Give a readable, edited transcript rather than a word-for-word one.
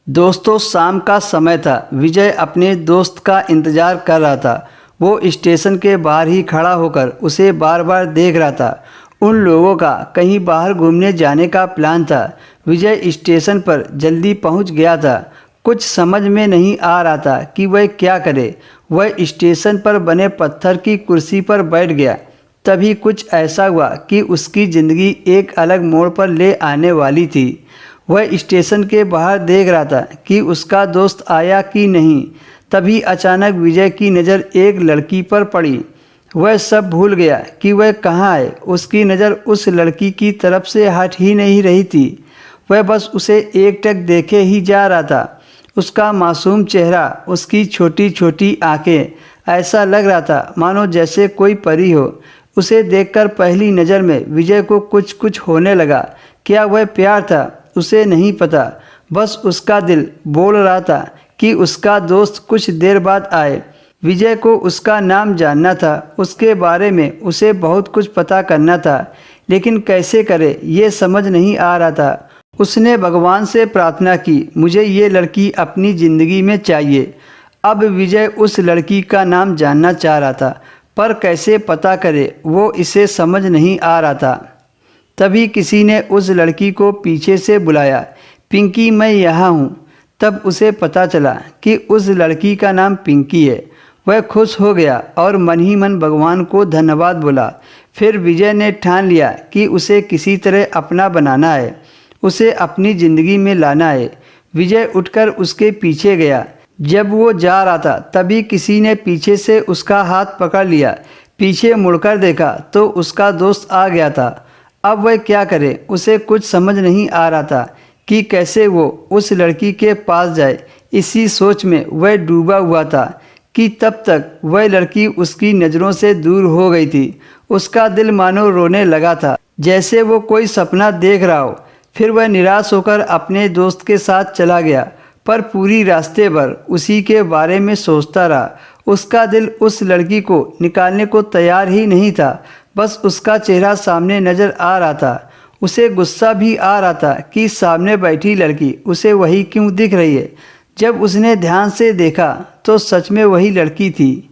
दोस्तों शाम का समय था। विजय अपने दोस्त का इंतज़ार कर रहा था। वो स्टेशन के बाहर ही खड़ा होकर उसे बार बार देख रहा था। उन लोगों का कहीं बाहर घूमने जाने का प्लान था। विजय स्टेशन पर जल्दी पहुंच गया था। कुछ समझ में नहीं आ रहा था कि वह क्या करे। वह स्टेशन पर बने पत्थर की कुर्सी पर बैठ गया। तभी कुछ ऐसा हुआ कि उसकी ज़िंदगी एक अलग मोड़ पर ले आने वाली थी। वह स्टेशन के बाहर देख रहा था कि उसका दोस्त आया कि नहीं। तभी अचानक विजय की नज़र एक लड़की पर पड़ी। वह सब भूल गया कि वह कहाँ है। उसकी नज़र उस लड़की की तरफ से हट ही नहीं रही थी। वह बस उसे एकटक देखे ही जा रहा था। उसका मासूम चेहरा, उसकी छोटी छोटी आंखें, ऐसा लग रहा था मानो जैसे कोई परी हो। उसे देखकर पहली नज़र में विजय को कुछ कुछ होने लगा। क्या वह प्यार था? उसे नहीं पता। बस उसका दिल बोल रहा था कि उसका दोस्त कुछ देर बाद आए। विजय को उसका नाम जानना था। उसके बारे में उसे बहुत कुछ पता करना था, लेकिन कैसे करे ये समझ नहीं आ रहा था। उसने भगवान से प्रार्थना की, मुझे ये लड़की अपनी ज़िंदगी में चाहिए। अब विजय उस लड़की का नाम जानना चाह रहा था, पर कैसे पता करे वो इसे समझ नहीं आ रहा था। तभी किसी ने उस लड़की को पीछे से बुलाया, पिंकी मैं यहाँ हूँ। तब उसे पता चला कि उस लड़की का नाम पिंकी है। वह खुश हो गया और मन ही मन भगवान को धन्यवाद बोला। फिर विजय ने ठान लिया कि उसे किसी तरह अपना बनाना है, उसे अपनी ज़िंदगी में लाना है। विजय उठकर उसके पीछे गया। जब वो जा रहा था तभी किसी ने पीछे से उसका हाथ पकड़ लिया। पीछे मुड़कर देखा तो उसका दोस्त आ गया था। अब वह क्या करे, उसे कुछ समझ नहीं आ रहा था कि कैसे वो उस लड़की के पास जाए। इसी सोच में वह डूबा हुआ था कि तब तक वह लड़की उसकी नज़रों से दूर हो गई थी। उसका दिल मानो रोने लगा था, जैसे वो कोई सपना देख रहा हो। फिर वह निराश होकर अपने दोस्त के साथ चला गया, पर पूरी रास्ते भर उसी के बारे में सोचता रहा। उसका दिल उस लड़की को निकालने को तैयार ही नहीं था। बस उसका चेहरा सामने नज़र आ रहा था। उसे गुस्सा भी आ रहा था कि सामने बैठी लड़की उसे वही क्यों दिख रही है। जब उसने ध्यान से देखा तो सच में वही लड़की थी।